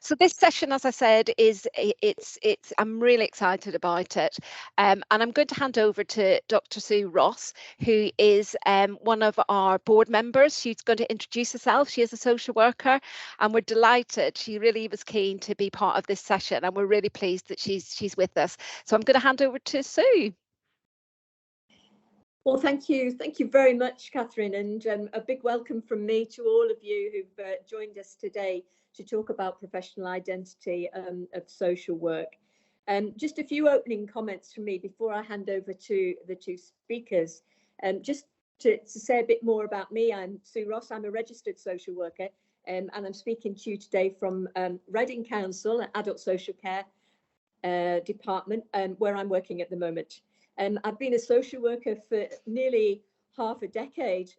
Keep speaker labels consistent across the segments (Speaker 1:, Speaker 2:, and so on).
Speaker 1: So this session, as I said, I'm really excited about it, and I'm going to hand over to Dr. Sue Ross, who is one of our board members. She's going to introduce herself. She is a social worker, and we're delighted. She really was keen to be part of this session, and we're really pleased that she's with us. So I'm going to hand over to Sue.
Speaker 2: Well, thank you very much, Catherine, and a big welcome from me to all of you who've joined us today to talk about professional identity of social work. Just a few opening comments from me before I hand over to the two speakers. Just to say a bit more about me, I'm Sue Ross. I'm a registered social worker, and I'm speaking to you today from Reading Council, Adult Social Care Department, where I'm working at the moment. I've been a social worker for nearly half a decade,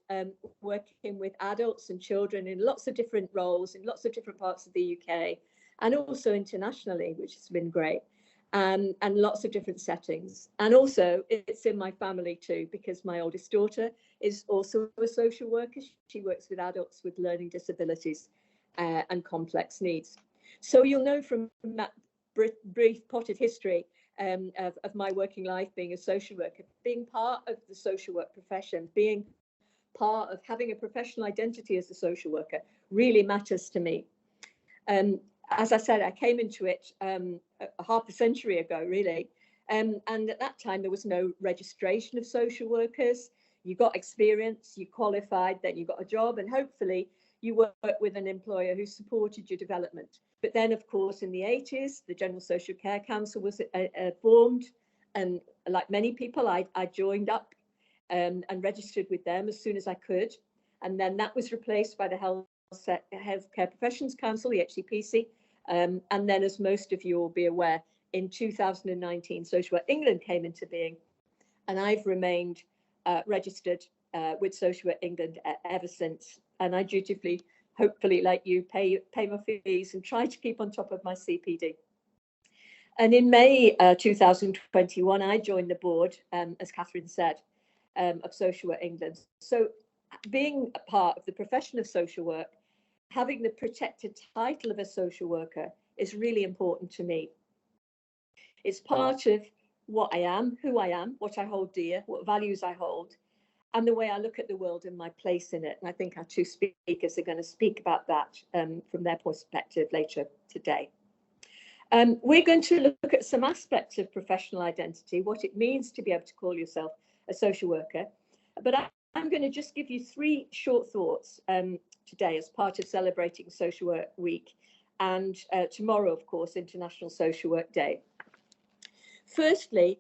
Speaker 2: working with adults and children in lots of different roles in lots of different parts of the UK and also internationally, which has been great, and lots of different settings. And also it's in my family too, because my oldest daughter is also a social worker. She works with adults with learning disabilities and complex needs. So you'll know from that brief potted history of my working life being a social worker, being part of the social work profession, being part of having a professional identity as a social worker really matters to me. As I said, I came into it half a century ago, really. And at that time, there was no registration of social workers. You got experience, you qualified, then you got a job, and hopefully you worked with an employer who supported your development. But then, of course, in the 80s, the General Social Care Council was formed. And like many people, I joined up and registered with them as soon as I could. And then that was replaced by the Healthcare Professions Council, the HCPC. And then, as most of you will be aware, in 2019, Social Work England came into being. And I've remained registered with Social Work England ever since. And I dutifully, hopefully, like you, pay my fees and try to keep on top of my CPD. And in May 2021, I joined the board, as Catherine said, of Social Work England. So being a part of the profession of social work, having the protected title of a social worker is really important to me. It's part of what I am, who I am, what I hold dear, what values I hold, and the way I look at the world and my place in it. And I think our two speakers are going to speak about that from their perspective later today. We're going to look at some aspects of professional identity, what it means to be able to call yourself a social worker. But I'm going to just give you three short thoughts today as part of celebrating Social Work Week and tomorrow, of course, International Social Work Day. Firstly,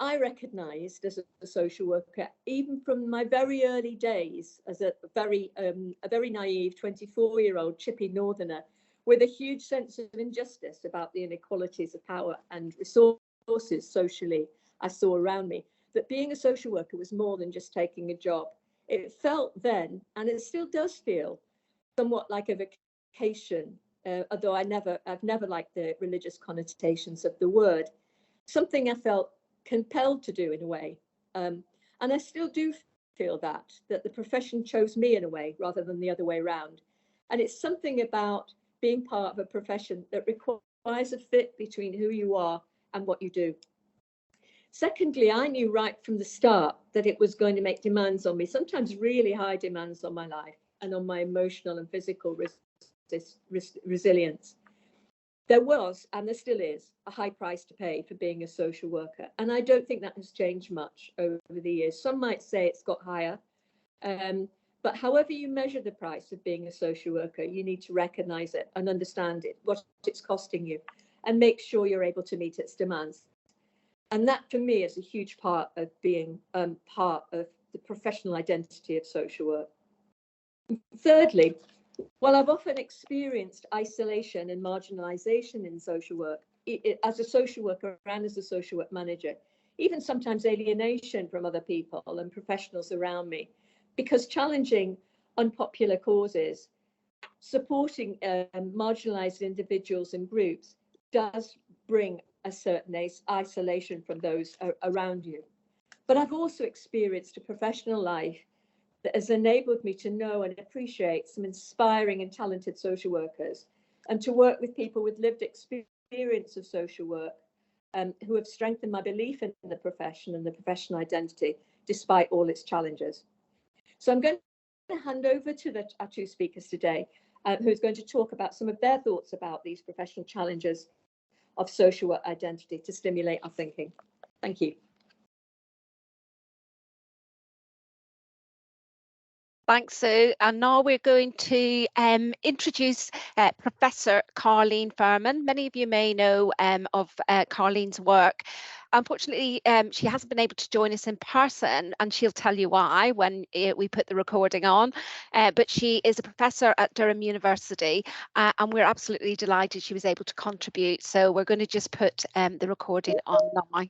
Speaker 2: I recognised as a social worker, even from my very early days, as a very naive 24-year-old chippy northerner with a huge sense of injustice about the inequalities of power and resources socially I saw around me, that being a social worker was more than just taking a job. It felt then, and it still does feel, somewhat like a vocation, although I've never liked the religious connotations of the word. Something I felt compelled to do in a way. And I still do feel that the profession chose me in a way rather than the other way around. And it's something about being part of a profession that requires a fit between who you are and what you do. Secondly, I knew right from the start that it was going to make demands on me, sometimes really high demands on my life and on my emotional and physical resilience. There was, and there still is, a high price to pay for being a social worker. And I don't think that has changed much over the years. Some might say it's got higher. But however you measure the price of being a social worker, you need to recognise it and understand it, what it's costing you, and make sure you're able to meet its demands. And that, for me, is a huge part of being part of the professional identity of social work. Thirdly, while I've often experienced isolation and marginalisation in social work, as a social worker and as a social work manager, even sometimes alienation from other people and professionals around me, because challenging unpopular causes, supporting marginalised individuals and groups does bring a certain isolation from those around you. But I've also experienced a professional life that has enabled me to know and appreciate some inspiring and talented social workers and to work with people with lived experience of social work who have strengthened my belief in the profession and the professional identity despite all its challenges. So I'm going to hand over to our two speakers today, who's going to talk about some of their thoughts about these professional challenges of social work identity to stimulate our thinking. Thank you.
Speaker 1: Thanks, Sue. And now we're going to introduce Professor Carlene Firmin. Many of you may know of Carlene's work. Unfortunately, she hasn't been able to join us in person, and she'll tell you why when we put the recording on. But she is a professor at Durham University, and we're absolutely delighted she was able to contribute. So we're going to just put the recording on now.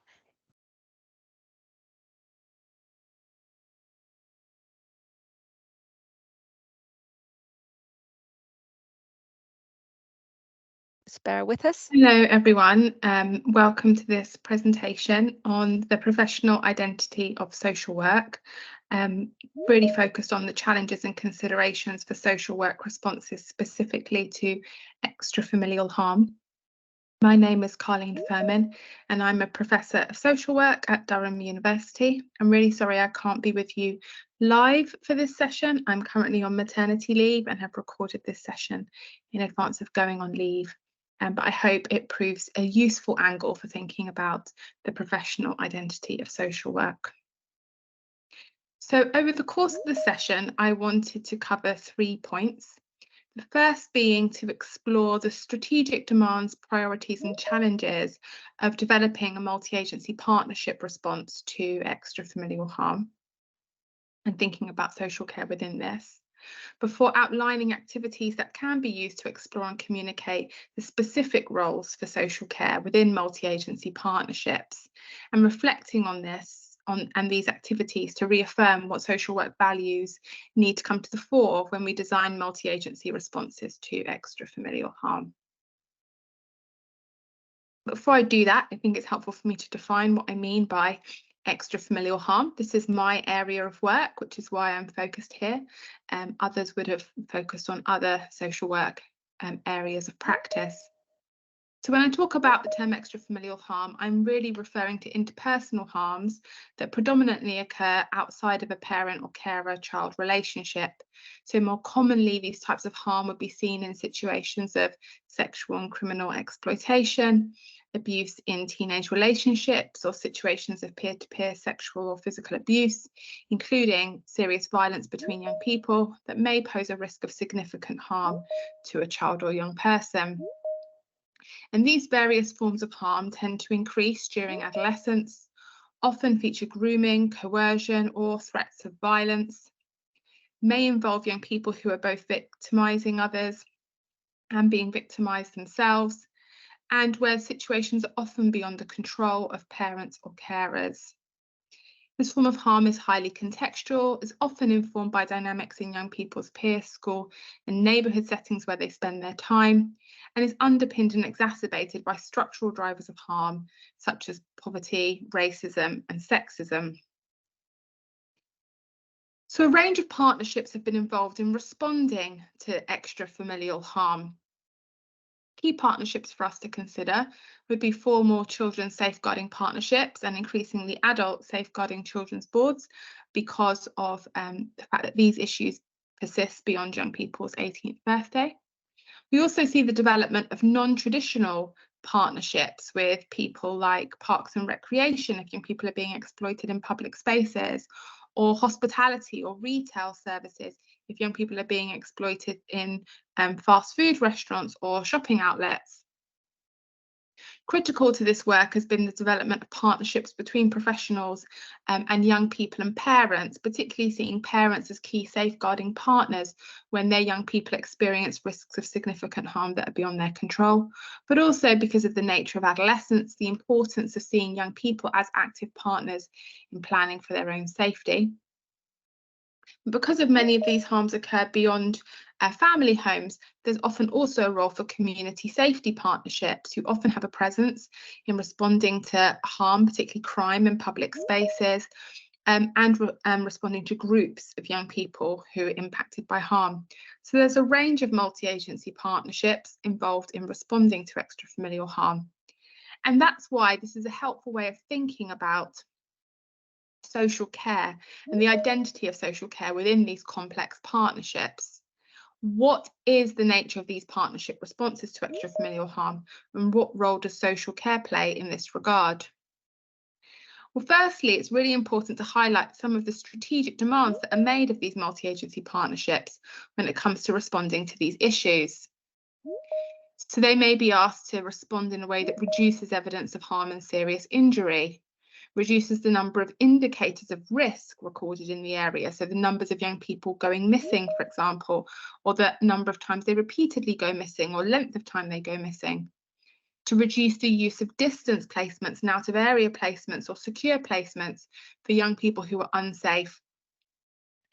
Speaker 1: Just bear with us.
Speaker 3: Hello everyone, welcome to this presentation on the professional identity of social work, really focused on the challenges and considerations for social work responses specifically to extrafamilial harm. My name is Carlene Firmin and I'm a professor of social work at Durham University. I'm really sorry I can't be with you live for this session. I'm currently on maternity leave and have recorded this session in advance of going on leave. But I hope it proves a useful angle for thinking about the professional identity of social work. So over the course of the session, I wanted to cover 3 points. The first being to explore the strategic demands, priorities and challenges of developing a multi-agency partnership response to extrafamilial harm and thinking about social care within this, before outlining activities that can be used to explore and communicate the specific roles for social care within multi-agency partnerships, and reflecting on this and these activities to reaffirm what social work values need to come to the fore when we design multi-agency responses to extrafamilial harm. Before I do that, I think it's helpful for me to define what I mean by extrafamilial harm. This is my area of work, which is why I'm focused here. Others would have focused on other social work areas of practice. So when I talk about the term extrafamilial harm, I'm really referring to interpersonal harms that predominantly occur outside of a parent or carer-child relationship. So more commonly, these types of harm would be seen in situations of sexual and criminal exploitation, abuse in teenage relationships, or situations of peer-to-peer sexual or physical abuse, including serious violence between young people that may pose a risk of significant harm to a child or young person. And these various forms of harm tend to increase during adolescence, often feature grooming, coercion, or threats of violence, may involve young people who are both victimizing others and being victimized themselves, and where situations are often beyond the control of parents or carers. This form of harm is highly contextual, is often informed by dynamics in young people's peer, school and neighbourhood settings where they spend their time, and is underpinned and exacerbated by structural drivers of harm such as poverty, racism and sexism. So a range of partnerships have been involved in responding to extrafamilial harm. Key partnerships for us to consider would be formal children's safeguarding partnerships and increasingly adult safeguarding children's boards, because of the fact that these issues persist beyond young people's 18th birthday. We also see the development of non-traditional partnerships with people like parks and recreation if young people are being exploited in public spaces, or hospitality or retail services if young people are being exploited in fast food restaurants or shopping outlets. Critical to this work has been the development of partnerships between professionals and young people and parents, particularly seeing parents as key safeguarding partners when their young people experience risks of significant harm that are beyond their control, but also because of the nature of adolescence, the importance of seeing young people as active partners in planning for their own safety. Because of many of these harms occur beyond family homes, there's often also a role for community safety partnerships who often have a presence in responding to harm, particularly crime in public spaces, and responding to groups of young people who are impacted by harm. So there's a range of multi-agency partnerships involved in responding to extrafamilial harm. And that's why this is a helpful way of thinking about social care and the identity of social care within these complex partnerships. What is the nature of these partnership responses to extrafamilial harm, and what role does social care play in this regard? Well, firstly, it's really important to highlight some of the strategic demands that are made of these multi-agency partnerships when it comes to responding to these issues. So they may be asked to respond in a way that reduces evidence of harm and serious injury, reduces the number of indicators of risk recorded in the area, so the numbers of young people going missing, for example, or the number of times they repeatedly go missing or length of time they go missing, to reduce the use of distance placements and out of area placements or secure placements for young people who are unsafe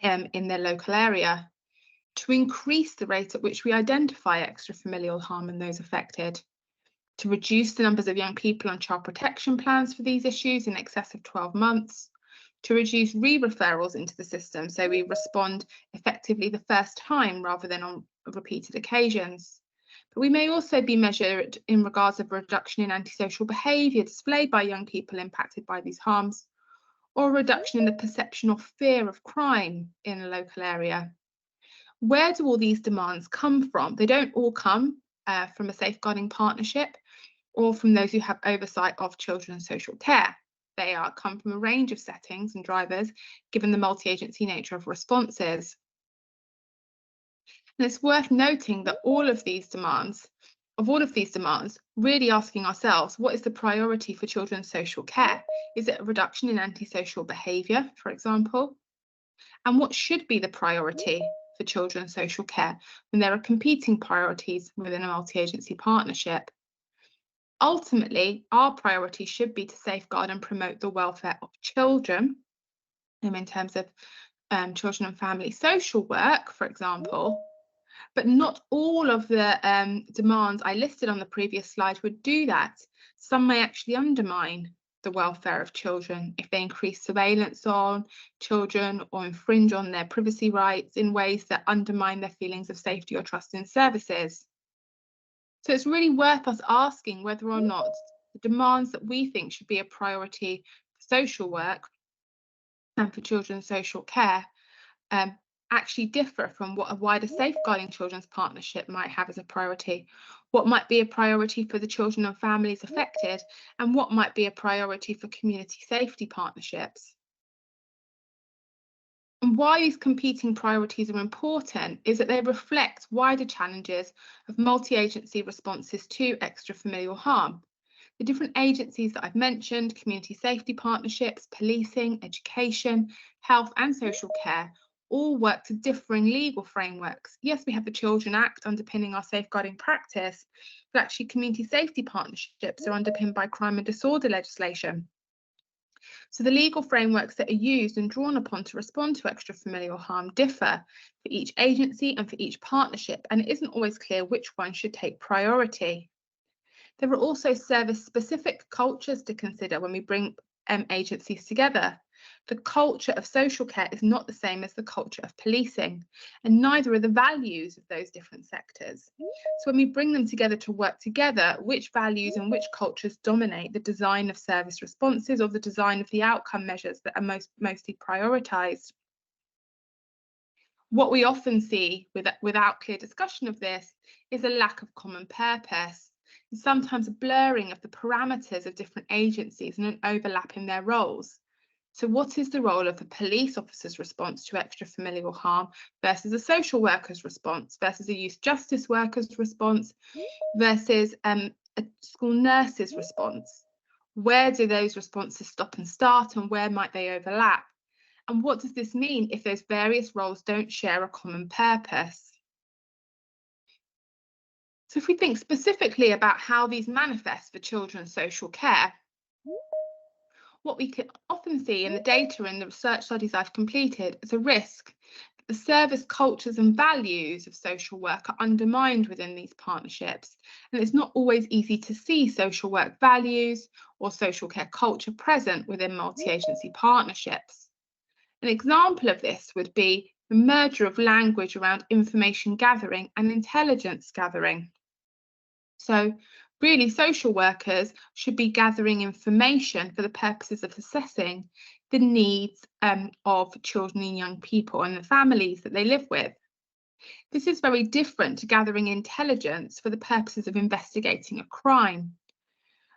Speaker 3: in their local area, to increase the rate at which we identify extrafamilial harm in those affected, to reduce the numbers of young people on child protection plans for these issues in excess of 12 months, to reduce re-referrals into the system so we respond effectively the first time rather than on repeated occasions. But we may also be measured in regards of a reduction in antisocial behaviour displayed by young people impacted by these harms, or a reduction in the perception or fear of crime in a local area. Where do all these demands come from? They don't all come from a safeguarding partnership or from those who have oversight of children's social care. They come from a range of settings and drivers, given the multi-agency nature of responses. And it's worth noting that all of these demands, really asking ourselves, what is the priority for children's social care? Is it a reduction in antisocial behaviour, for example? And what should be the priority for children's social care when there are competing priorities within a multi-agency partnership? Ultimately, our priority should be to safeguard and promote the welfare of children, in terms of children and family social work, for example. But not all of the demands I listed on the previous slide would do that. Some may actually undermine the welfare of children if they increase surveillance on children or infringe on their privacy rights in ways that undermine their feelings of safety or trust in services. So it's really worth us asking whether or not the demands that we think should be a priority for social work and for children's social care actually differ from what a wider safeguarding children's partnership might have as a priority, what might be a priority for the children and families affected, and what might be a priority for community safety partnerships. And why these competing priorities are important is that they reflect wider challenges of multi-agency responses to extrafamilial harm. The different agencies that I've mentioned, community safety partnerships, policing, education, health and social care, all work to differing legal frameworks. Yes, we have the Children Act underpinning our safeguarding practice, but actually community safety partnerships are underpinned by crime and disorder legislation. So the legal frameworks that are used and drawn upon to respond to extrafamilial harm differ for each agency and for each partnership, and it isn't always clear which one should take priority. There are also service-specific cultures to consider when we bring agencies together. The culture of social care is not the same as the culture of policing, and neither are the values of those different sectors. So when we bring them together to work together, which values and which cultures dominate the design of service responses or the design of the outcome measures that are mostly prioritised? What we often see without clear discussion of this is a lack of common purpose, and sometimes a blurring of the parameters of different agencies and an overlap in their roles. So what is the role of a police officer's response to extrafamilial harm versus a social worker's response versus a youth justice worker's response versus a school nurse's response? Where do those responses stop and start, and where might they overlap? And what does this mean if those various roles don't share a common purpose? So if we think specifically about how these manifest for children's social care, what we can often see in the data and the research studies I've completed is a risk that the service cultures and values of social work are undermined within these partnerships, and it's not always easy to see social work values or social care culture present within multi-agency partnerships. An example of this would be the merger of language around information gathering and intelligence gathering. So really, social workers should be gathering information for the purposes of assessing the needs of children and young people and the families that they live with. This is very different to gathering intelligence for the purposes of investigating a crime.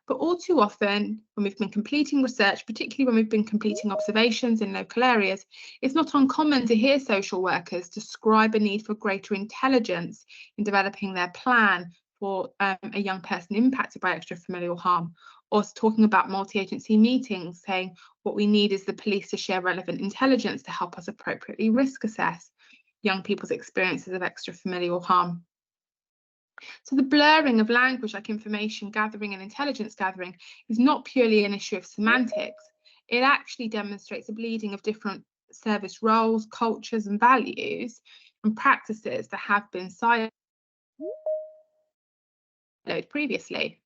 Speaker 3: But all too often, when we've been completing research, particularly when we've been completing observations in local areas, it's not uncommon to hear social workers describe a need for greater intelligence in developing their plan for a young person impacted by extrafamilial harm, or talking about multi-agency meetings, saying what we need is the police to share relevant intelligence to help us appropriately risk assess young people's experiences of extrafamilial harm. So the blurring of language like information gathering and intelligence gathering is not purely an issue of semantics. It actually demonstrates a bleeding of different service roles, cultures and values and practices that have been siloed previously.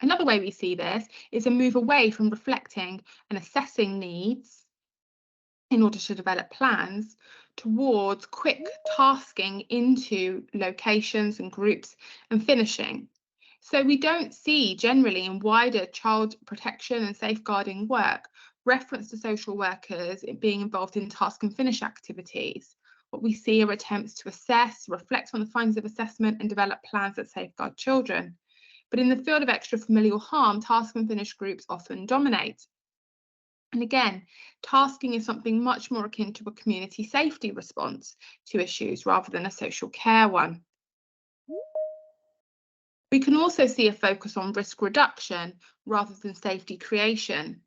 Speaker 3: Another way we see this is a move away from reflecting and assessing needs in order to develop plans towards quick tasking into locations and groups and finishing. So we don't see generally in wider child protection and safeguarding work reference to social workers being involved in task and finish activities. What we see are attempts to assess, reflect on the findings of assessment and develop plans that safeguard children. But in the field of extrafamilial harm, task and finish groups often dominate. And again, tasking is something much more akin to a community safety response to issues rather than a social care one. We can also see a focus on risk reduction rather than safety creation.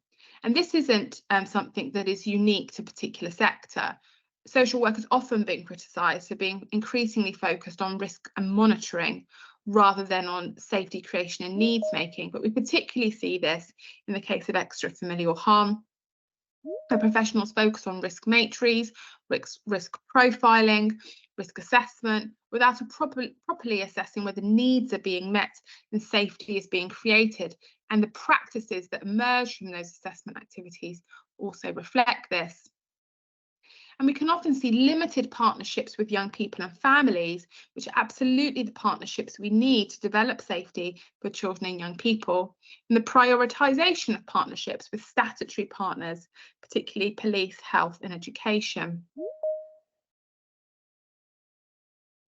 Speaker 3: And this isn't something that is unique to a particular sector. Social work has often been criticised for being increasingly focused on risk and monitoring rather than on safety creation and needs making. But we particularly see this in the case of extrafamilial harm, where professionals focus on risk matrices, risk profiling, risk assessment, without properly assessing whether needs are being met and safety is being created. And the practices that emerge from those assessment activities also reflect this. And we can often see limited partnerships with young people and families, which are absolutely the partnerships we need to develop safety for children and young people, and the prioritisation of partnerships with statutory partners, particularly police, health and education.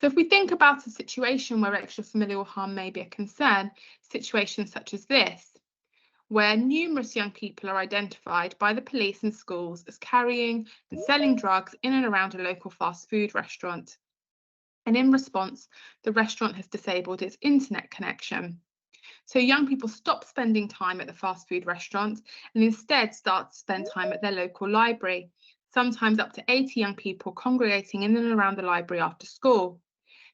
Speaker 3: So if we think about a situation where extrafamilial harm may be a concern, situations such as this, where numerous young people are identified by the police and schools as carrying and selling drugs in and around a local fast food restaurant. And in response, the restaurant has disabled its internet connection. So young people stop spending time at the fast food restaurant and instead start to spend time at their local library, sometimes up to 80 young people congregating in and around the library after school.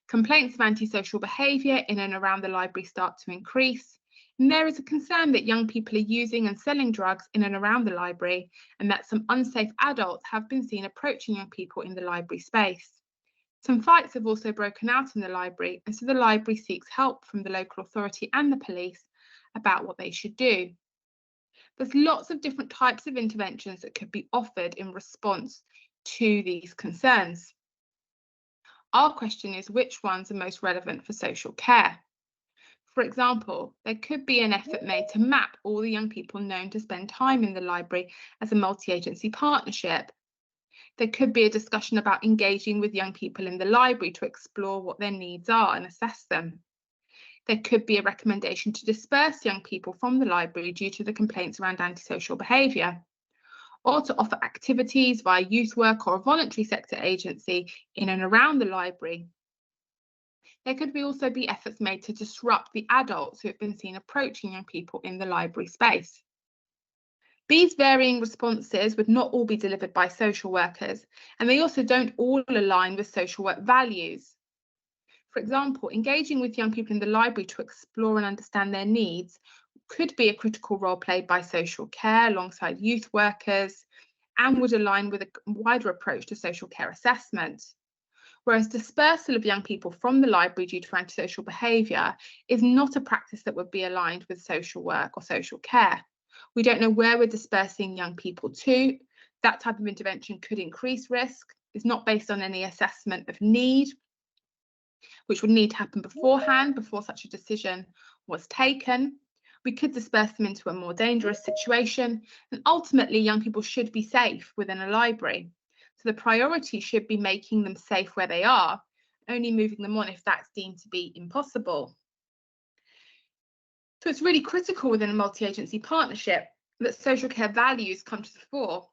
Speaker 3: Complaints of antisocial behaviour in and around the library start to increase. And there is a concern that young people are using and selling drugs in and around the library, and that some unsafe adults have been seen approaching young people in the library space. Some fights have also broken out in the library, and so the library seeks help from the local authority and the police about what they should do. There's lots of different types of interventions that could be offered in response to these concerns. Our question is, which ones are most relevant for social care? For example, there could be an effort made to map all the young people known to spend time in the library as a multi-agency partnership. There could be a discussion about engaging with young people in the library to explore what their needs are and assess them. There could be a recommendation to disperse young people from the library due to the complaints around antisocial behaviour, or to offer activities via youth work or a voluntary sector agency in and around the library. There could also be efforts made to disrupt the adults who have been seen approaching young people in the library space. These varying responses would not all be delivered by social workers, and they also don't all align with social work values. For example, engaging with young people in the library to explore and understand their needs could be a critical role played by social care alongside youth workers, and would align with a wider approach to social care assessment. Whereas dispersal of young people from the library due to antisocial behaviour is not a practice that would be aligned with social work or social care. We don't know where we're dispersing young people to. that type of intervention could increase risk. It's not based on any assessment of need, which would need to happen beforehand, before such a decision was taken. We could disperse them into a more dangerous situation, and ultimately young people should be safe within a library. So the priority should be making them safe where they are, only moving them on if that's deemed to be impossible. So it's really critical within a multi-agency partnership that social care values come to the fore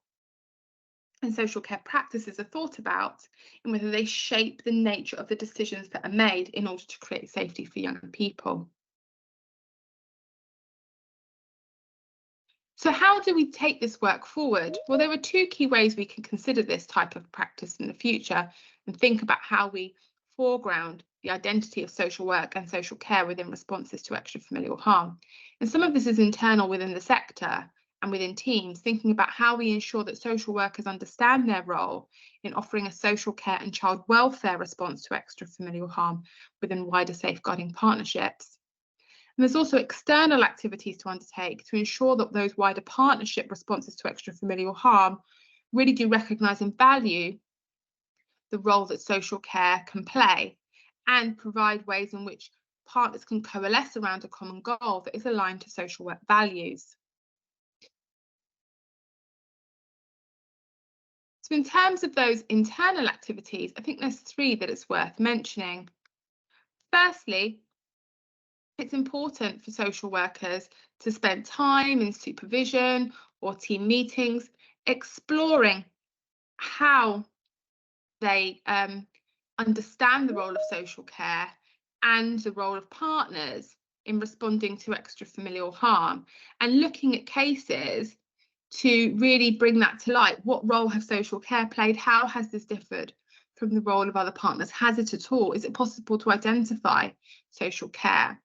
Speaker 3: and social care practices are thought about, and whether they shape the nature of the decisions that are made in order to create safety for young people. So how do we take this work forward? Well, there are two key ways we can consider this type of practice in the future and think about how we foreground the identity of social work and social care within responses to extrafamilial harm. And some of this is internal within the sector and within teams, thinking about how we ensure that social workers understand their role in offering a social care and child welfare response to extrafamilial harm within wider safeguarding partnerships. And there's also external activities to undertake to ensure that those wider partnership responses to extrafamilial harm really do recognise and value the role that social care can play and provide ways in which partners can coalesce around a common goal that is aligned to social work values. So in terms of those internal activities, I think there's three that it's worth mentioning. Firstly, it's important for social workers to spend time in supervision or team meetings exploring how they understand the role of social care and the role of partners in responding to extrafamilial harm, and looking at cases to really bring that to light. What role has social care played? How has this differed from the role of other partners? Has it at all? Is it possible to identify social care?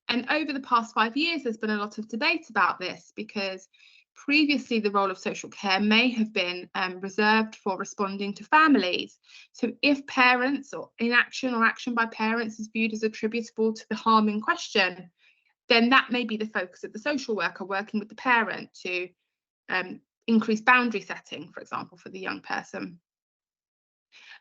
Speaker 3: And over the past 5 years, there's been a lot of debate about this, because previously the role of social care may have been reserved for responding to families. So if parents or inaction or action by parents is viewed as attributable to the harm in question, then that may be the focus of the social worker working with the parent to increase boundary setting, for example, for the young person.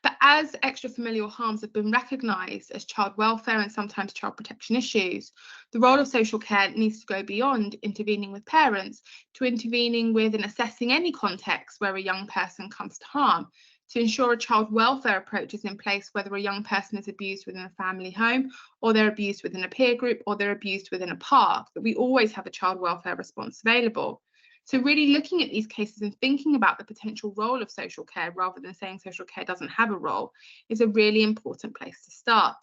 Speaker 3: But as extrafamilial harms have been recognised as child welfare and sometimes child protection issues, the role of social care needs to go beyond intervening with parents to intervening with and assessing any context where a young person comes to harm, to ensure a child welfare approach is in place whether a young person is abused within a family home, or they're abused within a peer group, or they're abused within a park, that we always have a child welfare response available. So really looking at these cases and thinking about the potential role of social care rather than saying social care doesn't have a role is a really important place to start.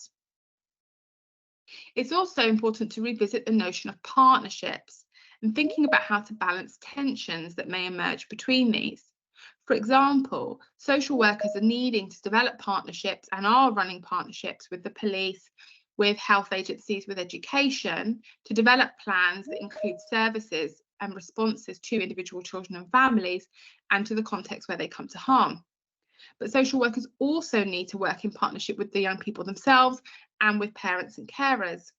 Speaker 3: It's also important to revisit the notion of partnerships and thinking about how to balance tensions that may emerge between these. For example, social workers are needing to develop partnerships and are running partnerships with the police, with health agencies, with education, to develop plans that include services and responses to individual children and families and to the context where they come to harm. But social workers also need to work in partnership with the young people themselves and with parents and carers.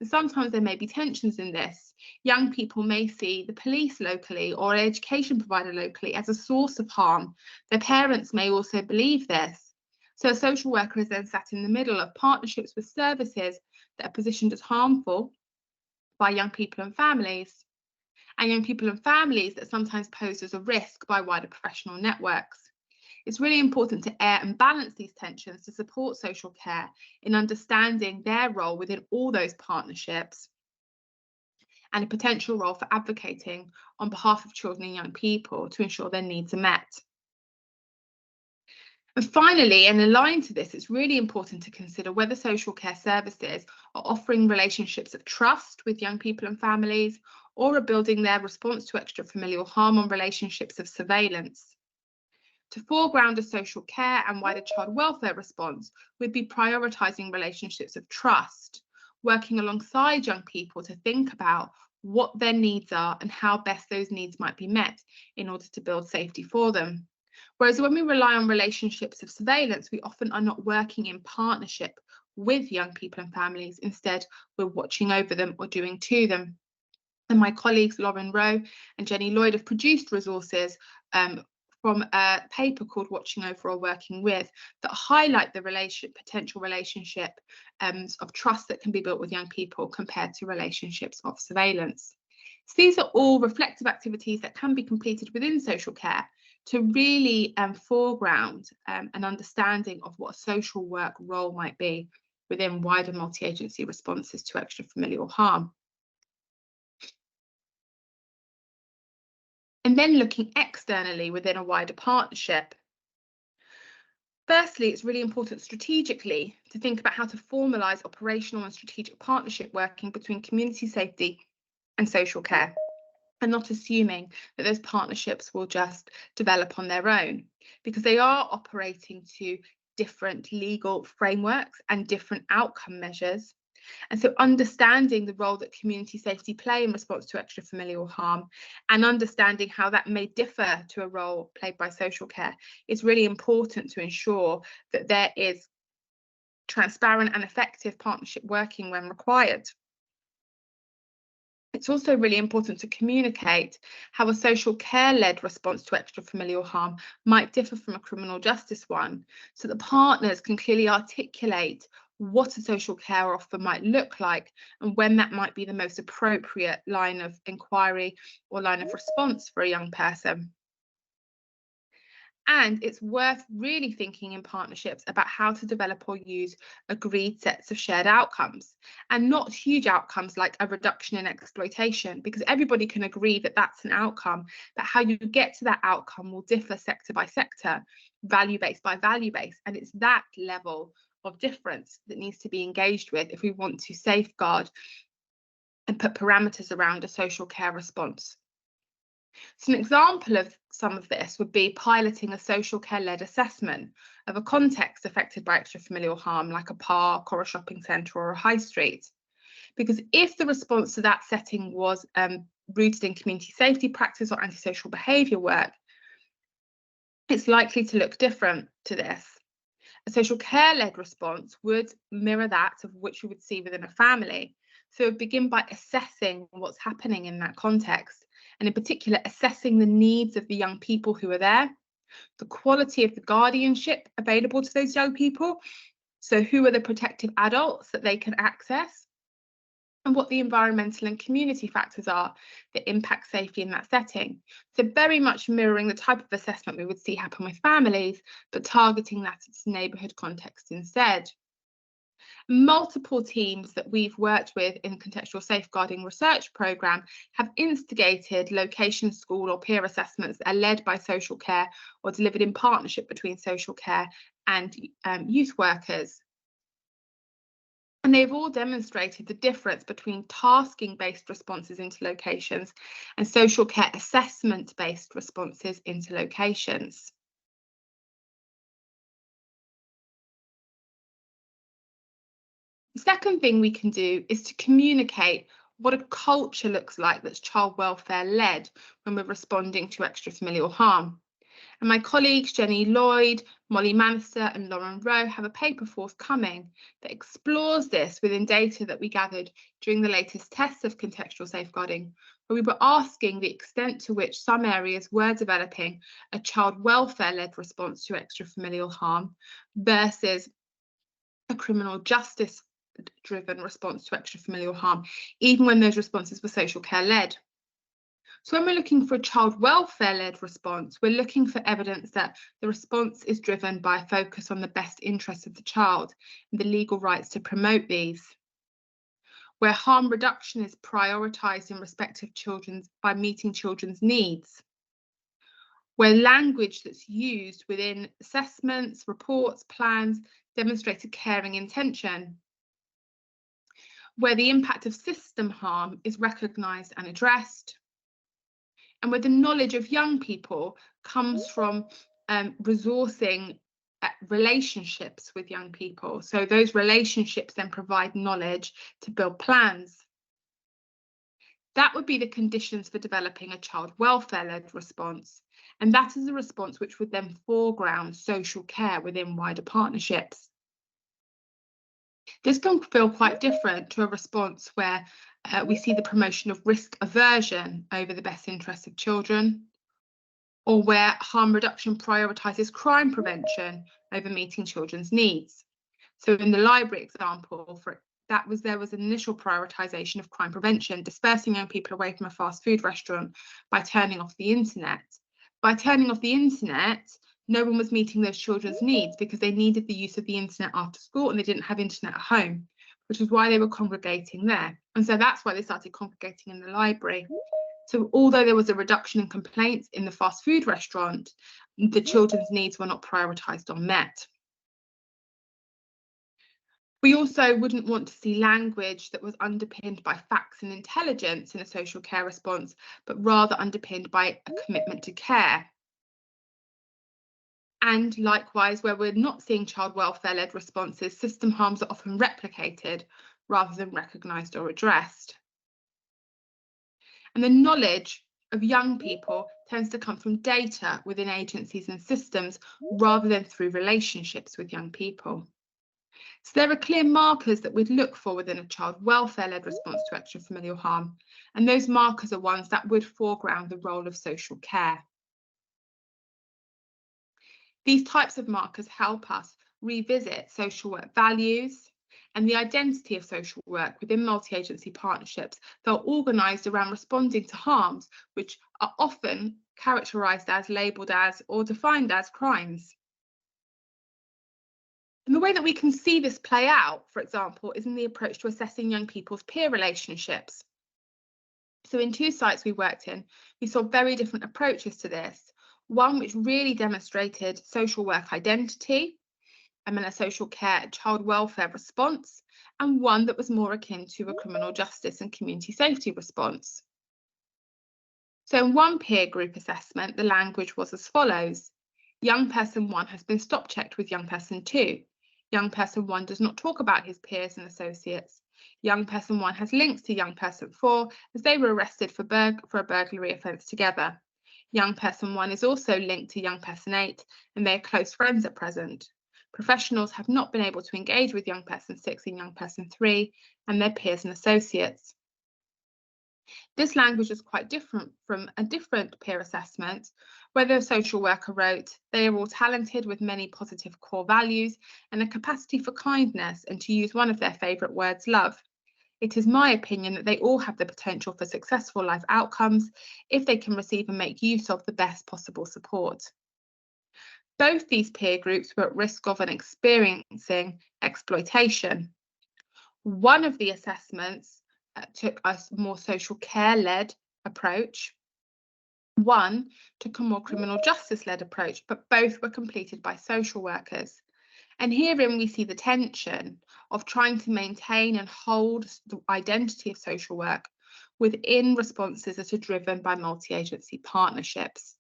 Speaker 3: And sometimes there may be tensions in this. Young people may see the police locally or an education provider locally as a source of harm. Their parents may also believe this. So a social worker is then sat in the middle of partnerships with services that are positioned as harmful by young people and families, and young people and families that are sometimes posed as a risk by wider professional networks. It's really important to air and balance these tensions to support social care in understanding their role within all those partnerships and a potential role for advocating on behalf of children and young people to ensure their needs are met. And finally, and aligned to this, it's really important to consider whether social care services are offering relationships of trust with young people and families, or are building their response to extrafamilial harm on relationships of surveillance. To foreground a social care and wider child welfare response, we'd be prioritising relationships of trust, working alongside young people to think about what their needs are and how best those needs might be met in order to build safety for them. Whereas when we rely on relationships of surveillance, we often are not working in partnership with young people and families. Instead, we're watching over them or doing to them. And my colleagues Lauren Rowe and Jenny Lloyd have produced resources from a paper called Watching Over or Working With that highlight the potential relationship of trust that can be built with young people compared to relationships of surveillance. So these are all reflective activities that can be completed within social care to really foreground an understanding of what a social work role might be within wider multi-agency responses to extrafamilial harm. And then looking externally within a wider partnership. Firstly, it's really important strategically to think about how to formalise operational and strategic partnership working between community safety and social care, and not assuming that those partnerships will just develop on their own, because they are operating to different legal frameworks and different outcome measures. And so understanding the role that community safety play in response to extrafamilial harm and understanding how that may differ to a role played by social care is really important to ensure that there is transparent and effective partnership working when required. It's also really important to communicate how a social care-led response to extrafamilial harm might differ from a criminal justice one, so that partners can clearly articulate what a social care offer might look like and when that might be the most appropriate line of inquiry or line of response for a young person. And it's worth really thinking in partnerships about how to develop or use agreed sets of shared outcomes, and not huge outcomes like a reduction in exploitation, because everybody can agree that that's an outcome, but how you get to that outcome will differ sector by sector, value base by value base, and it's that level of difference that needs to be engaged with if we want to safeguard and put parameters around a social care response. So an example of some of this would be piloting a social care-led assessment of a context affected by extrafamilial harm, like a park or a shopping centre or a high street. Because if the response to that setting was rooted in community safety practice or antisocial behaviour work, it's likely to look different to this. A social care-led response would mirror that of which we would see within a family. So it would begin by assessing what's happening in that context, and in particular, assessing the needs of the young people who are there, the quality of the guardianship available to those young people, so who are the protective adults that they can access, and what the environmental and community factors are that impact safety in that setting. So very much mirroring the type of assessment we would see happen with families, but targeting that at its neighbourhood context instead. Multiple teams that we've worked with in the contextual safeguarding research programme have instigated location, school or peer assessments that are led by social care or delivered in partnership between social care and youth workers. And they've all demonstrated the difference between tasking-based responses into locations and social care assessment-based responses into locations. The second thing we can do is to communicate what a culture looks like that's child welfare led when we're responding to extrafamilial harm. And my colleagues Jenny Lloyd, Molly Manister and Lauren Rowe have a paper forthcoming that explores this within data that we gathered during the latest tests of contextual safeguarding, where we were asking the extent to which some areas were developing a child welfare led response to extrafamilial harm versus a criminal justice driven response to extrafamilial harm, even when those responses were social care led. So when we're looking for a child welfare led response, we're looking for evidence that the response is driven by a focus on the best interests of the child and the legal rights to promote these. Where harm reduction is prioritised in respect of children's by meeting children's needs. Where language that's used within assessments, reports, plans demonstrates a caring intention. Where the impact of system harm is recognised and addressed, and where the knowledge of young people comes from resourcing relationships with young people. So those relationships then provide knowledge to build plans. That would be the conditions for developing a child welfare-led response, and that is a response which would then foreground social care within wider partnerships. This can feel quite different to a response where we see the promotion of risk aversion over the best interests of children, or where harm reduction prioritises crime prevention over meeting children's needs. So in the library example, there was an initial prioritisation of crime prevention, dispersing young people away from a fast food restaurant by turning off the internet. By turning off the internet, no one was meeting those children's needs because they needed the use of the internet after school and they didn't have internet at home, which is why they were congregating there. And so that's why they started congregating in the library. So although there was a reduction in complaints in the fast food restaurant, the children's needs were not prioritised or met. We also wouldn't want to see language that was underpinned by facts and intelligence in a social care response, but rather underpinned by a commitment to care. And likewise, where we're not seeing child welfare-led responses, system harms are often replicated rather than recognised or addressed. And the knowledge of young people tends to come from data within agencies and systems rather than through relationships with young people. So there are clear markers that we'd look for within a child welfare-led response to extrafamilial harm, and those markers are ones that would foreground the role of social care. These types of markers help us revisit social work values and the identity of social work within multi-agency partnerships that are organised around responding to harms which are often characterised as, labelled as, or defined as crimes. And the way that we can see this play out, for example, is in the approach to assessing young people's peer relationships. So in 2 sites we worked in, we saw very different approaches to this. One which really demonstrated social work identity and a social care child welfare response, and one that was more akin to a criminal justice and community safety response. So in one peer group assessment, the language was as follows. Young person 1 has been stop checked with young person 2. Young person 1 does not talk about his peers and associates. Young person 1 has links to young person 4 as they were arrested for a burglary offence together. Young person 1 is also linked to young person 8 and they are close friends at present. Professionals have not been able to engage with young person 6 and young person 3 and their peers and associates. This language is quite different from a different peer assessment where the social worker wrote, they are all talented with many positive core values and a capacity for kindness, and to use one of their favourite words, love. It is my opinion that they all have the potential for successful life outcomes if they can receive and make use of the best possible support. Both these peer groups were at risk of and experiencing exploitation. One of the assessments took a more social care-led approach. One took a more criminal justice-led approach, but both were completed by social workers. And herein we see the tension of trying to maintain and hold the identity of social work within responses that are driven by multi-agency partnerships.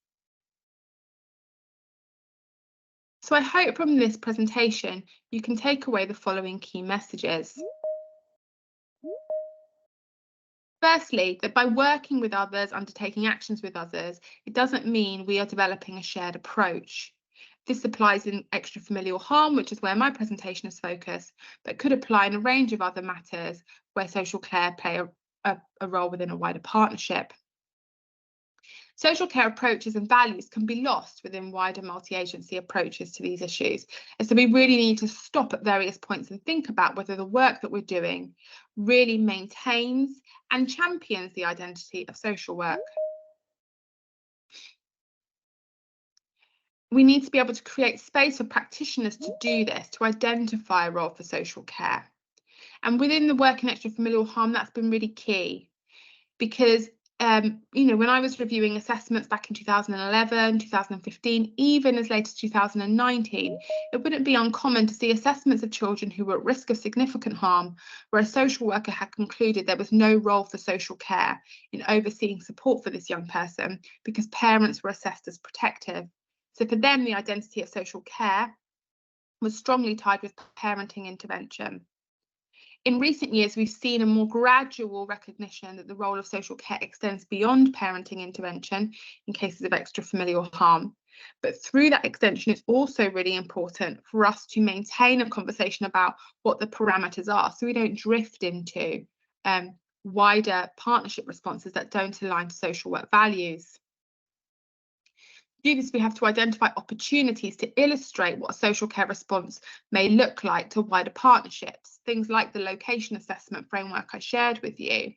Speaker 3: So I hope from this presentation you can take away the following key messages. Firstly, that by working with others, undertaking actions with others, it doesn't mean we are developing a shared approach. This applies in extrafamilial harm, which is where my presentation is focused, but could apply in a range of other matters where social care play a role within a wider partnership. Social care approaches and values can be lost within wider multi-agency approaches to these issues. And so we really need to stop at various points and think about whether the work that we're doing really maintains and champions the identity of social work. We need to be able to create space for practitioners to do this, to identify a role for social care. And within the work in extrafamilial harm, that's been really key because when I was reviewing assessments back in 2011, 2015, even as late as 2019, it wouldn't be uncommon to see assessments of children who were at risk of significant harm, where a social worker had concluded there was no role for social care in overseeing support for this young person because parents were assessed as protective. So for them, the identity of social care was strongly tied with parenting intervention. In recent years, we've seen a more gradual recognition that the role of social care extends beyond parenting intervention in cases of extrafamilial harm. But through that extension, it's also really important for us to maintain a conversation about what the parameters are so we don't drift into wider partnership responses that don't align to social work values. To do this, we have to identify opportunities to illustrate what a social care response may look like to wider partnerships, things like the location assessment framework I shared with you,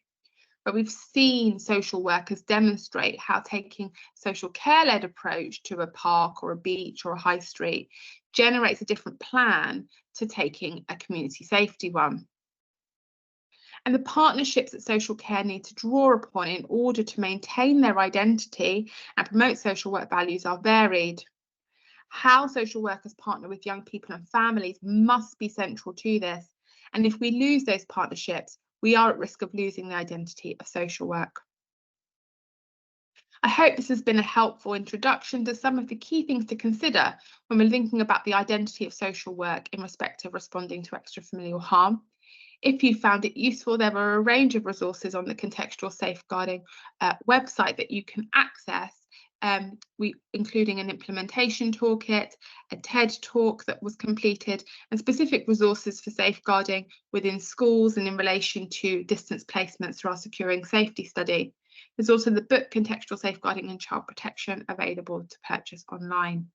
Speaker 3: where we've seen social workers demonstrate how taking social care-led approach to a park or a beach or a high street generates a different plan to taking a community safety one. And the partnerships that social care need to draw upon in order to maintain their identity and promote social work values are varied. How social workers partner with young people and families must be central to this. And if we lose those partnerships, we are at risk of losing the identity of social work. I hope this has been a helpful introduction to some of the key things to consider when we're thinking about the identity of social work in respect of responding to extrafamilial harm. If you found it useful, there are a range of resources on the Contextual Safeguarding website that you can access, including an implementation toolkit, a TED talk that was completed, and specific resources for safeguarding within schools and in relation to distance placements through our Securing Safety study. There's also the book Contextual Safeguarding and Child Protection available to purchase online.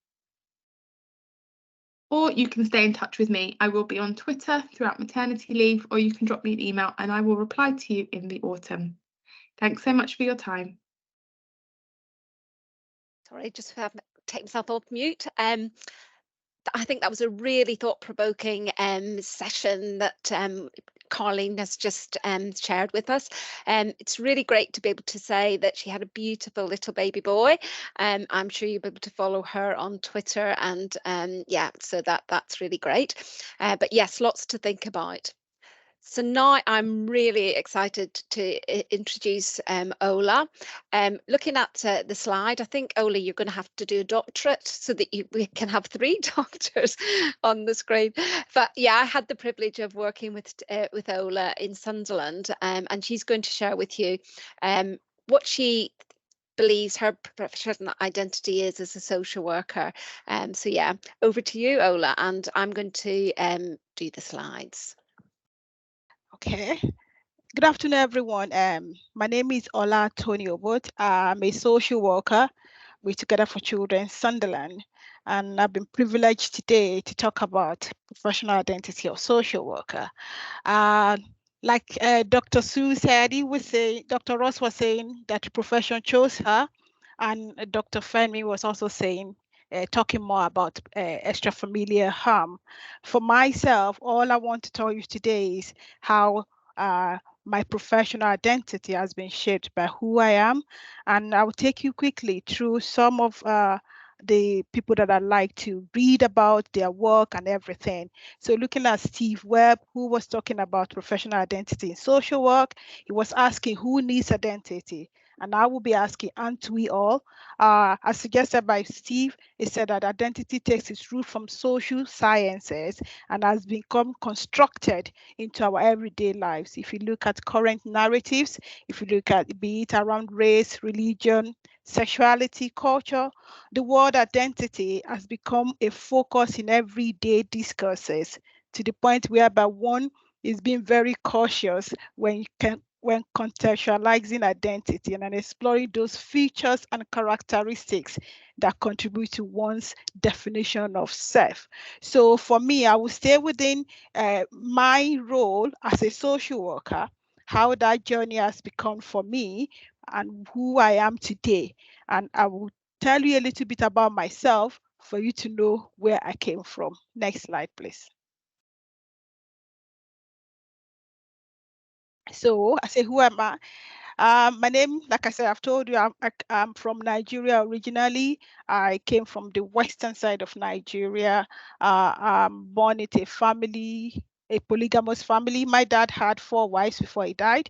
Speaker 3: Or you can stay in touch with me. I will be on Twitter throughout maternity leave, or you can drop me an email and I will reply to you in the autumn. Thanks so much for your time.
Speaker 1: Sorry, just have to take myself off mute. I think that was a really thought-provoking session that Carlene has just shared with us. It's really great to be able to say that she had a beautiful little baby boy. I'm sure you'll be able to follow her on Twitter, and yeah, so that's really great. But yes, lots to think about. So now I'm really excited to introduce Ola. Looking at the slide, I think, Ola, you're going to have to do a doctorate so that we can have 3 doctors on the screen. But yeah, I had the privilege of working with Ola in Sunderland, and she's going to share with you what she believes her professional identity is as a social worker. So yeah, over to you, Ola, and I'm going to do the slides.
Speaker 4: Okay. Good afternoon, everyone. My name is Ola Tony-Obot. I'm a social worker with Together for Children, Sunderland, and I've been privileged today to talk about professional identity of social worker. Like Dr. Sue said, Dr. Ross was saying that the profession chose her, and Dr. Firmin was also saying, talking more about extrafamilial harm. For myself, all I want to tell you today is how my professional identity has been shaped by who I am, and I will take you quickly through some of the people that I like to read about their work and everything. So looking at Steve Webb, who was talking about professional identity in social work, he was asking who needs identity. And I will be asking, aren't we all? As suggested by Steve, he said that identity takes its root from social sciences and has become constructed into our everyday lives. If you look at current narratives, if you look at be it around race, religion, sexuality, culture, the word identity has become a focus in everyday discourses, to the point whereby one is being very cautious when contextualizing identity and exploring those features and characteristics that contribute to one's definition of self. So for me, I will stay within my role as a social worker, how that journey has become for me and who I am today. And I will tell you a little bit about myself for you to know where I came from. Next slide, please. So I say, who am I? My name, like I said, I've told you, I'm from Nigeria originally. I came from the western side of Nigeria. I'm born into a polygamous family. My dad had 4 wives before he died.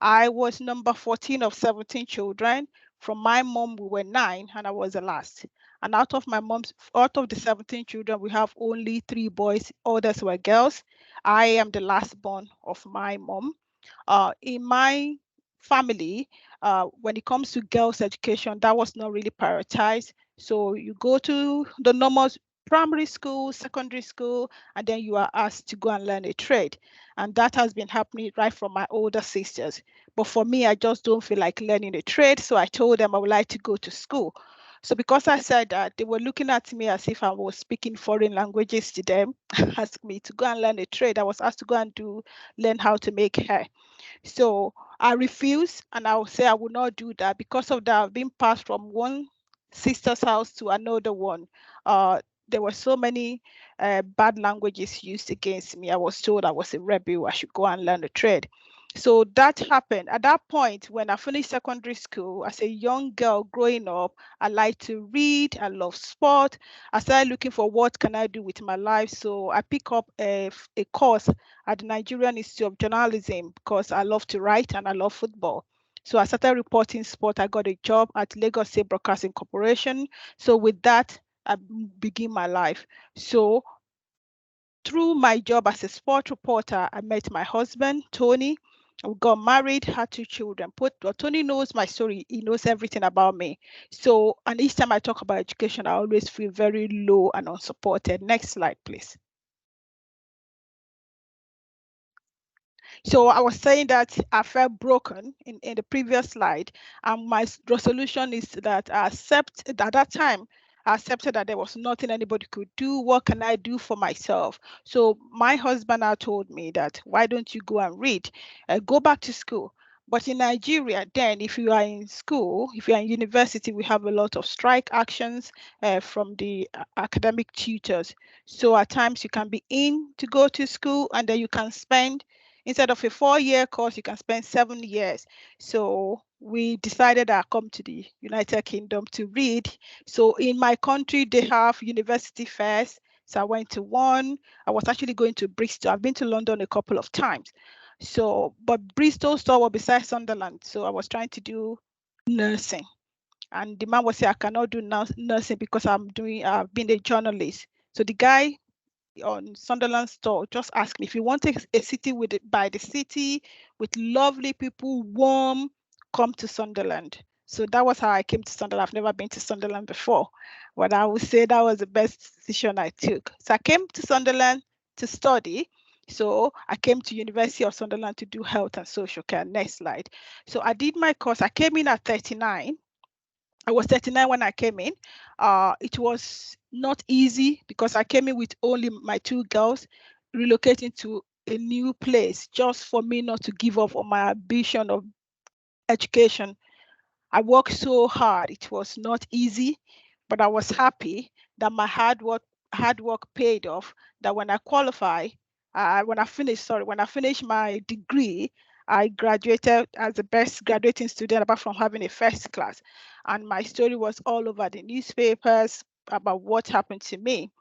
Speaker 4: I was number 14 of 17 children. From my mom, we were 9, and I was the last. And out of the 17 children, we have only 3 boys. Others were girls. I am the last born of my mom. In my family, when it comes to girls' education, that was not really prioritized. So you go to the normal primary school, secondary school, and then you are asked to go and learn a trade. And that has been happening right from my older sisters. But for me, I just don't feel like learning a trade. So I told them I would like to go to school. So because I said that, they were looking at me as if I was speaking foreign languages to them, asked me to go and learn a trade. I was asked to go and learn how to make hair. So I refused, and I would say I would not do that. Because of that, I've been passed from one sister's house to another one. There were so many bad languages used against me. I was told I was a rebel. I should go and learn a trade. So that happened. At that point, when I finished secondary school, as a young girl growing up, I like to read, I love sport. I started looking for what can I do with my life. So I pick up a course at the Nigerian Institute of Journalism because I love to write and I love football. So I started reporting sport. I got a job at Lagos State Broadcasting Corporation. So with that, I begin my life. So through my job as a sport reporter, I met my husband, Tony. We got married, had 2 children. Tony knows my story. He knows everything about me. So, and each time I talk about education, I always feel very low and unsupported. Next slide, please. So I was saying that I felt broken in the previous slide, and my resolution is that I accept at that time. I accepted that there was nothing anybody could do. What can I do for myself? So my husband now told me that, why don't you go and read, go back to school? But in Nigeria, then, if you are in school, if you are in university, we have a lot of strike actions from the academic tutors. So at times you can be in to go to school, and then you can spend, instead of a 4-year course, you can spend 7 years. So we decided I'll come to the United Kingdom to read. So in my country, they have university fairs. So I went to one. I was actually going to Bristol. I've been to London a couple of times. So, but Bristol store was beside Sunderland. So I was trying to do nursing. And the man was saying, I cannot do nursing because I've been a journalist. So the guy on Sunderland store just asked me, if you want a city by the city with lovely people, warm, come to Sunderland. So that was how I came to Sunderland. I've never been to Sunderland before, but I would say that was the best decision I took. So I came to Sunderland to study. So I came to University of Sunderland to do health and social care. Next slide. So I did my course. I came in at 39. I was 39 when I came in. It was not easy because I came in with only my 2 girls, relocating to a new place just for me not to give up on my ambition of education. I worked so hard. It was not easy, but I was happy that my hard work paid off, that when I when I finished my degree, I graduated as the best graduating student, apart from having a first class. And my story was all over the newspapers about what happened to me.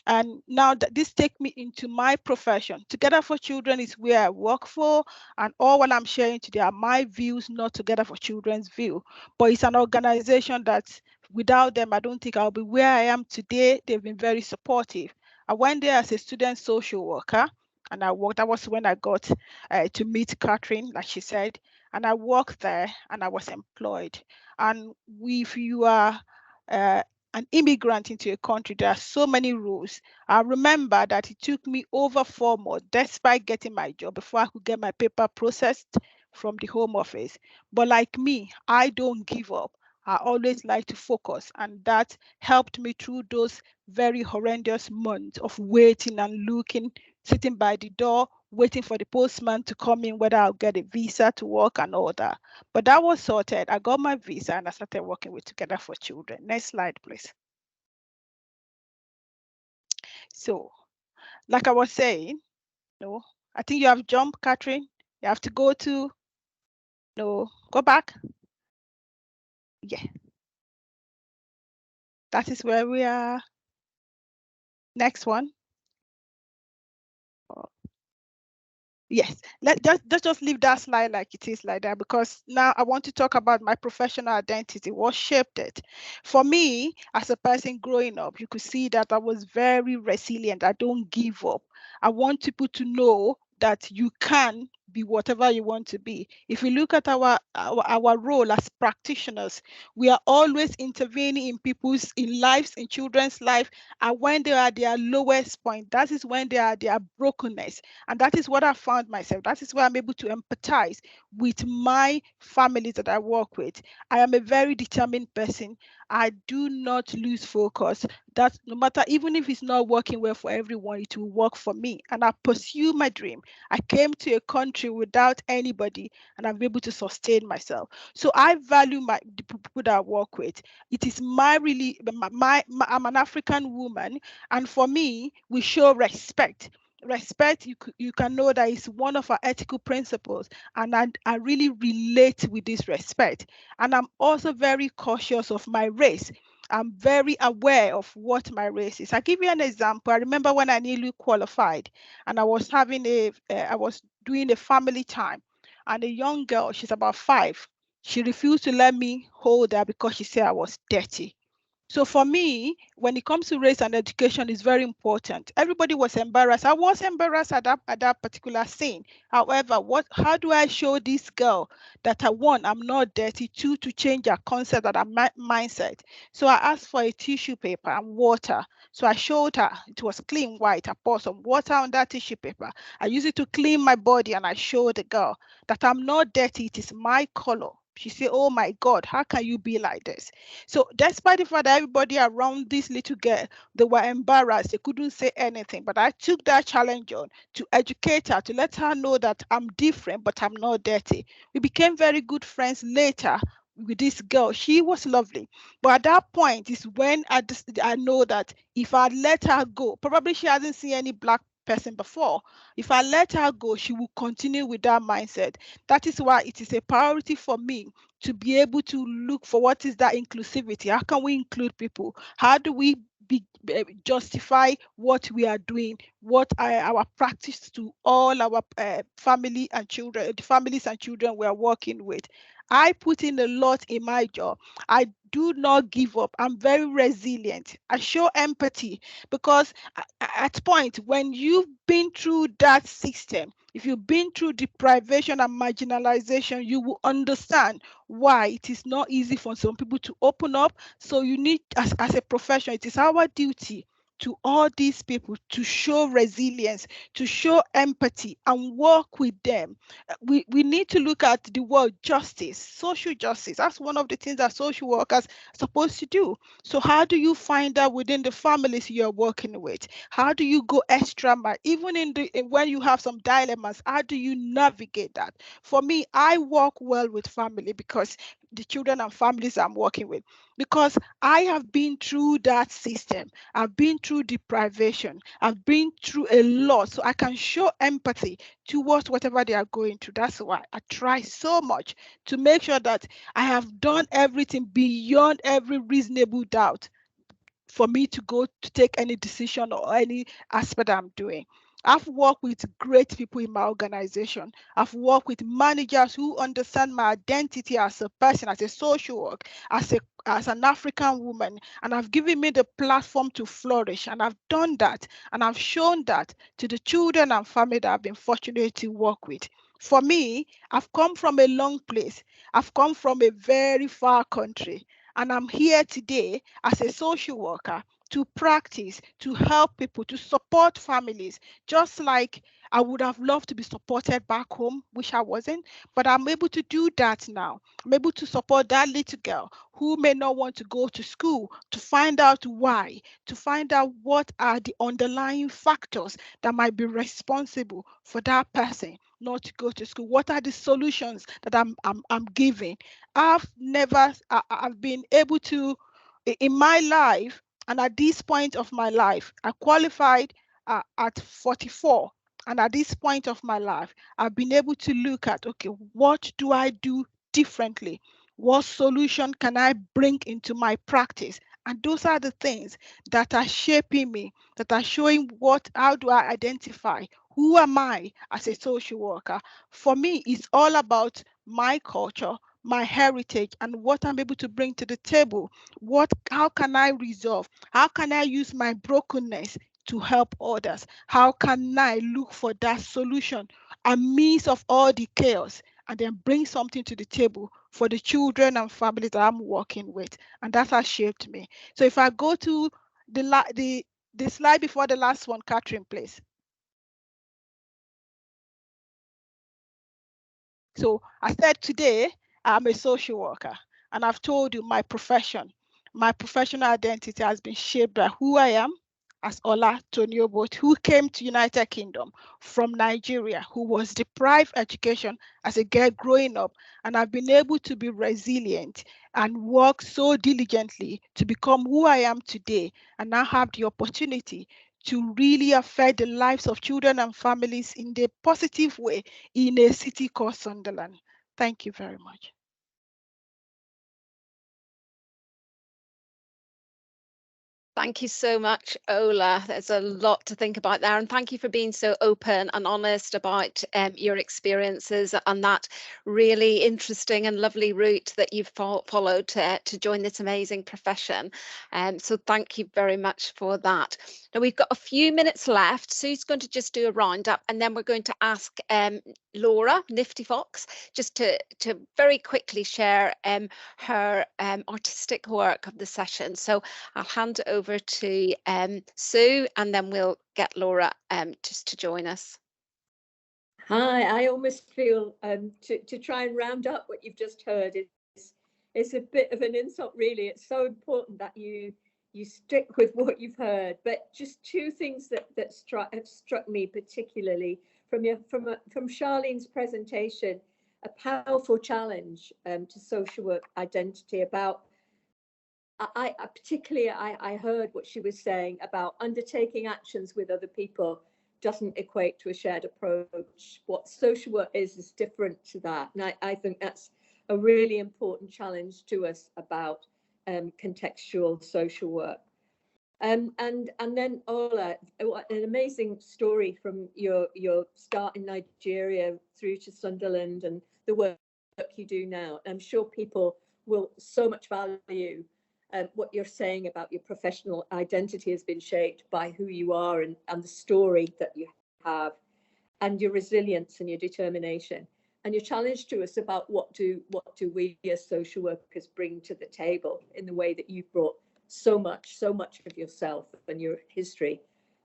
Speaker 4: And now that this takes me into my profession. Together for Children is where I work for, and all what I'm sharing today are my views, not Together for Children's view. But it's an organization that without them, I don't think I'll be where I am today. They've been very supportive. I went there as a student social worker, and I worked. That was when I got to meet Catherine, like she said, and I worked there and I was employed. And if you are an immigrant into a country, there are so many rules. I remember that it took me over 4 months, despite getting my job, before I could get my paper processed from the Home Office. But like me, I don't give up. I always like to focus, and that helped me through those very horrendous months of waiting and looking, sitting by the door, waiting for the postman to come in, whether I'll get a visa to work and all that. But that was sorted. I got my visa and I started working with Together for Children. Next slide, please. So, like I was saying, no, I think you have jumped, Catherine. You have to go to, no, go back. Yeah. That is where we are. Next one. Yes, let's just leave that slide like it is like that, because now I want to talk about my professional identity, what shaped it. For me, as a person growing up, you could see that I was very resilient. I don't give up. I want people to know that you can be whatever you want to be. If you look at our role as practitioners, we are always intervening in people's lives, in children's life, and when they are at their lowest point, that is when they are at their brokenness. And that is what I found myself. That is why I'm able to empathize with my families that I work with. I am a very determined person. I do not lose focus. That no matter, even if it's not working well for everyone, it will work for me. And I pursue my dream. I came to a country without anybody, and I'm able to sustain myself. So I value the people that I work with. It is I'm an African woman, and for me, we show respect. Respect, you can know that is one of our ethical principles, and I really relate with this respect. And I'm also very cautious of my race. I'm very aware of what my race is. I'll give you an example. I remember when I newly qualified, and I was doing a family time, and a young girl, she's about 5, she refused to let me hold her because she said I was dirty. So for me, when it comes to race and education, it's very important. Everybody was embarrassed. I was embarrassed at that particular scene. However, how do I show this girl that one, I'm not dirty, 2, to change her concept and her mindset? So I asked for a tissue paper and water. So I showed her, it was clean white. I poured some water on that tissue paper. I used it to clean my body, and I showed the girl that I'm not dirty, it is my color. She said, oh my God, how can you be like this? So despite the fact that everybody around this little girl, they were embarrassed, they couldn't say anything, but I took that challenge on to educate her, to let her know that I'm different, but I'm not dirty. We became very good friends later with this girl. She was lovely. But at that point is when I know that if I let her go, probably she hasn't seen any black person before. If I let her go, she will continue with that mindset. That is why it is a priority for me to be able to look for what is that inclusivity. How can we include people? How do we justify what we are doing, what are our practice to all our family and children, the families and children we are working with. I put in a lot in my job. I do not give up. I'm very resilient. I show empathy because at point when you've been through that system, if you've been through deprivation and marginalization, you will understand why it is not easy for some people to open up. So you need, as a profession, it is our duty to all these people to show resilience, to show empathy, and work with them. We need to look at the word justice, social justice. That's one of the things that social workers are supposed to do. So how do you find that within the families you're working with? How do you go extra mile? Even when you have some dilemmas, how do you navigate that? For me, I work well with family because the children and families I'm working with, because I have been through that system. I've been through deprivation. I've been through a lot, so I can show empathy towards whatever they are going through. That's why I try so much to make sure that I have done everything beyond every reasonable doubt for me to go to take any decision or any aspect I'm doing. I've worked with great people in my organization. I've worked with managers who understand my identity as a person, as a social worker, as an African woman, and have given me the platform to flourish. And I've done that, and I've shown that to the children and family that I've been fortunate to work with. For me, I've come from a long place. I've come from a very far country, and I'm here today as a social worker to practice, to help people, to support families, just like I would have loved to be supported back home, which I wasn't, but I'm able to do that now. I'm able to support that little girl who may not want to go to school, to find out why, to find out what are the underlying factors that might be responsible for that person not to go to school. What are the solutions that I'm giving? I've been able to, in my life, and at this point of my life, I qualified at 44. And at this point of my life, I've been able to look at, okay, what do I do differently? What solution can I bring into my practice? And those are the things that are shaping me, that are showing how do I identify? Who am I as a social worker? For me, it's all about my culture, my heritage, and what I'm able to bring to the table. How can I resolve? How can I use my brokenness to help others? How can I look for that solution amidst of all the chaos, and then bring something to the table for the children and families that I'm working with. And that has shaped me. So if I go to the slide before the last one, Catherine, please. So I said today, I'm a social worker, and I've told you my professional identity has been shaped by who I am as Ola Tony-Obot, who came to United Kingdom from Nigeria, who was deprived education as a girl growing up, and I've been able to be resilient and work so diligently to become who I am today, and now have the opportunity to really affect the lives of children and families in a positive way in a city called Sunderland. Thank you very much.
Speaker 1: Thank you so much, Ola. There's a lot to think about there. And thank you for being so open and honest about your experiences and that really interesting and lovely route that you've followed to join this amazing profession. So thank you very much for that. Now we've got a few minutes left. Sue's going to just do a roundup, and then we're going to ask Laura, Nifty Fox, just to very quickly share her artistic work of the session. So I'll hand it over to Sue, and then we'll get Laura just to join us.
Speaker 2: Hi, I almost feel to try and round up what you've just heard is a bit of an insult, really. It's so important that you stick with what you've heard. But just two things that have struck me particularly from Charlene's presentation: a powerful challenge to social work identity. About I heard what she was saying about undertaking actions with other people doesn't equate to a shared approach. What social work is different to that. And I think that's a really important challenge to us about contextual social work. And then Ola, an amazing story from your start in Nigeria through to Sunderland and the work you do now. I'm sure people will so much value what you're saying about your professional identity has been shaped by who you are and the story that you have, and your resilience and your determination, and your challenge to us about what do we as social workers bring to the table in the way that you've brought so much of yourself and your history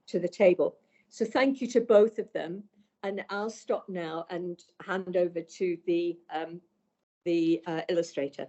Speaker 2: to the table. So thank you to both of them, and I'll stop now and hand over to the illustrator.